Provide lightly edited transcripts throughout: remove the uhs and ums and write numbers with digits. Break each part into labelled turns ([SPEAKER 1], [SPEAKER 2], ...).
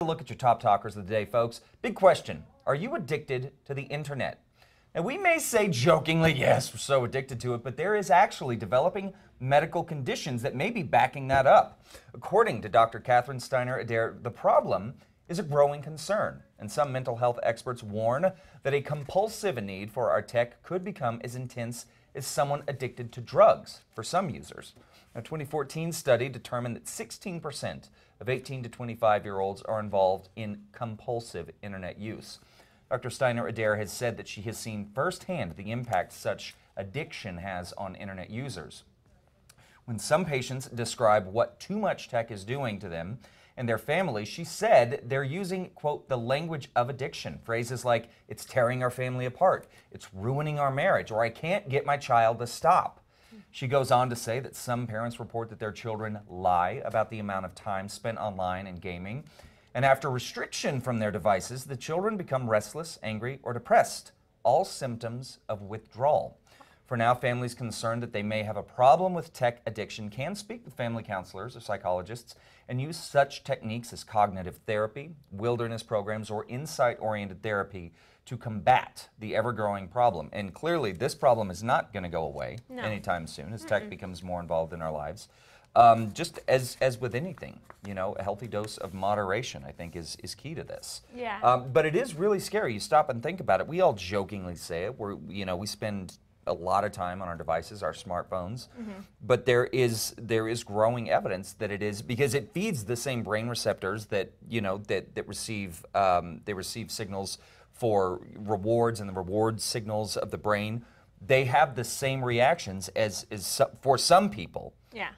[SPEAKER 1] look at your top talkers of the day, folks. Big question, are you addicted to the internet? And we may say jokingly, yes, we're so addicted to it, but there is actually developing medical conditions that may be backing that up. According to Dr. Catherine Steiner Adair, the problem is a growing concern, and some mental health experts warn that a compulsive need for our tech could become as intense as someone addicted to drugs for some users. A 2014 study determined that 16% of 18 to 25-year-olds are involved in compulsive internet use. Dr. Steiner Adair has said that she has seen firsthand the impact such addiction has on internet users. When some patients describe what too much tech is doing to them and their families, she said they're using, quote, the language of addiction. Phrases like, it's tearing our family apart, it's ruining our marriage, or I can't get my child to stop. She goes on to say that some parents report that their children lie about the amount of time spent online and gaming. And after restriction from their devices, the children become restless, angry, or depressed, all symptoms of withdrawal. For now, families concerned that they may have a problem with tech addiction can speak with family counselors or psychologists and use such techniques as cognitive therapy, wilderness programs, or insight-oriented therapy to combat the ever-growing problem. And clearly, this problem is not going to go away anytime soon as tech becomes more involved in our lives. Just as with anything, you know, a healthy dose of moderation, I think, is key to this.
[SPEAKER 2] Yeah.
[SPEAKER 1] But it is really scary. You stop and think about it. We all jokingly say it. We spend a lot of time on our devices, our smartphones, but there is growing evidence that it is, because it feeds the same brain receptors that that receive signals for rewards, and the reward signals of the brain. They have the same reactions as for some people.
[SPEAKER 2] Yeah.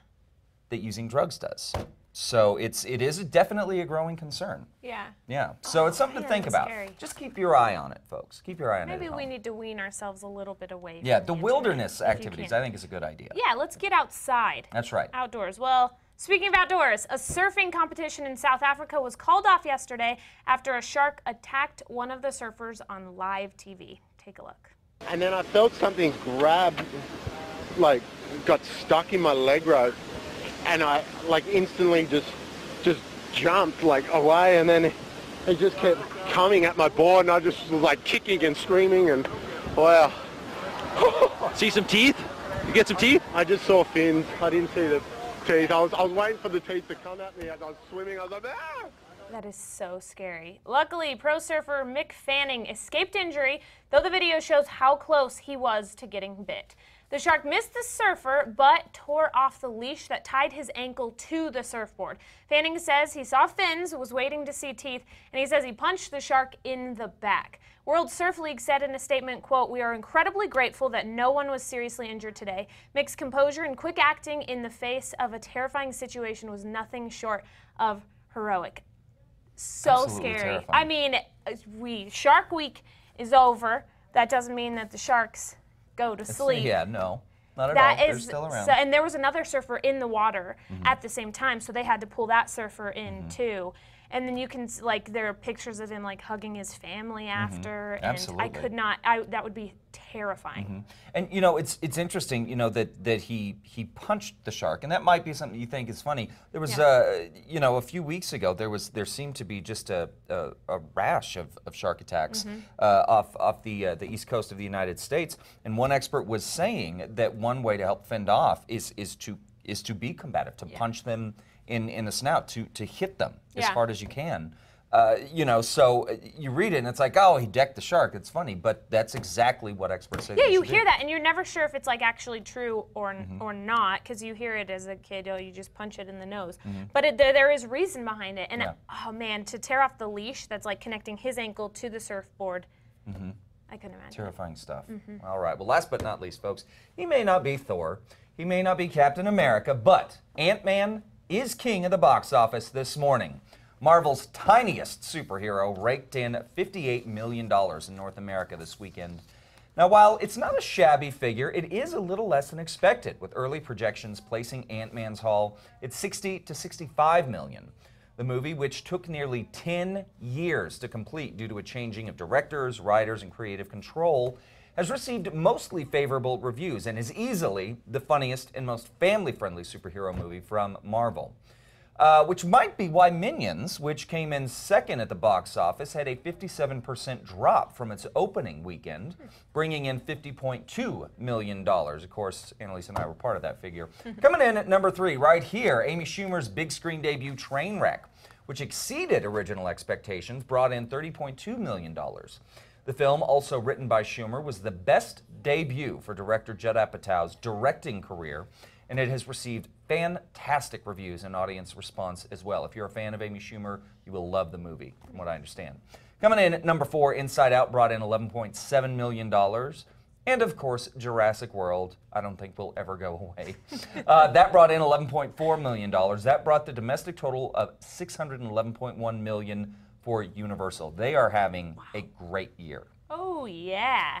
[SPEAKER 1] That using drugs does. So it is definitely a growing concern.
[SPEAKER 2] Yeah.
[SPEAKER 1] Yeah. So it's something to think about.
[SPEAKER 2] Scary.
[SPEAKER 1] Just keep your eye on it, folks. Keep your eye on it.
[SPEAKER 2] Maybe we need to wean ourselves a little bit away.
[SPEAKER 1] Yeah,
[SPEAKER 2] from
[SPEAKER 1] the
[SPEAKER 2] the
[SPEAKER 1] wilderness
[SPEAKER 2] internet,
[SPEAKER 1] activities, I think, is a good idea.
[SPEAKER 2] Yeah, let's get outside.
[SPEAKER 1] That's right.
[SPEAKER 2] Outdoors. Well, speaking of outdoors, a surfing competition in South Africa was called off yesterday after a shark attacked one of the surfers on live TV. Take a look.
[SPEAKER 3] And then I felt something grab, like, got stuck in my leg rope, and I, like, instantly just jumped, like, away, and then it just kept coming at my board, and I just was, like, kicking and screaming, and, wow.
[SPEAKER 4] See some teeth? You get some teeth?
[SPEAKER 3] I just saw fins. I didn't see the teeth. I was waiting for the teeth to come at me as I was swimming. I was like, ah!
[SPEAKER 2] That is so scary. Luckily, pro surfer Mick Fanning escaped injury, though the video shows how close he was to getting bit. The shark missed the surfer, but tore off the leash that tied his ankle to the surfboard. Fanning says he saw fins, was waiting to see teeth, and he says he punched the shark in the back. World Surf League said in a statement, quote, "We are incredibly grateful that no one was seriously injured today. Mick's composure and quick acting in the face of a terrifying situation was nothing short of heroic." So
[SPEAKER 1] Absolutely
[SPEAKER 2] scary.
[SPEAKER 1] terrifying.
[SPEAKER 2] I mean, Shark Week is over. That doesn't mean that the sharks go to sleep.
[SPEAKER 1] Yeah, no, not at all. They're still around.
[SPEAKER 2] So, and there was another surfer in the water at the same time, so they had to pull that surfer in too. And then you can, like, there are pictures of him, like, hugging his family after. And
[SPEAKER 1] Absolutely.
[SPEAKER 2] I could not, that would be terrifying.
[SPEAKER 1] And, you know, it's interesting, you know, that he punched the shark, and that might be something you think is funny. There was, you know, a few weeks ago, there seemed to be just a rash of shark attacks off the east coast of the United States, and one expert was saying that one way to help fend off is to be combative, to punch them in the snout, to hit them as hard as you can. You know, so you read it and it's like, oh, he decked the shark. It's funny, but that's exactly what experts say.
[SPEAKER 2] Yeah, you hear that, and you're never sure if it's, like, actually true or not, because you hear it as a kid, oh, you just punch it in the nose. But there is reason behind it, and oh man, to tear off the leash that's, like, connecting his ankle to the surfboard, I couldn't imagine.
[SPEAKER 1] Terrifying stuff. All right, well, last but not least, folks, he may not be Thor, he may not be Captain America, but Ant-Man is king of the box office this morning. Marvel's tiniest superhero raked in $58 million in North America this weekend. Now, while it's not a shabby figure, it is a little less than expected, with early projections placing Ant-Man's haul at $60 to $65 million. The movie, which took nearly 10 years to complete due to a changing of directors, writers, and creative control, has received mostly favorable reviews and is easily the funniest and most family-friendly superhero movie from Marvel. which might be why Minions, which came in second at the box office, had a 57% drop from its opening weekend, bringing in $50.2 million. Of course, Annalise and I were part of that figure. Coming in at number 3, right here, Amy Schumer's big screen debut, Trainwreck, which exceeded original expectations, brought in $30.2 million. The film, also written by Schumer, was the best debut for director Judd Apatow's directing career, and it has received fantastic reviews and audience response as well. If you're a fan of Amy Schumer, you will love the movie, from what I understand. Coming in at number 4, Inside Out brought in $11.7 million. And of course, Jurassic World, I don't think will ever go away. That brought in $11.4 million. That brought the domestic total of $611.1 million for Universal. They are having a great year.
[SPEAKER 2] Oh, yeah.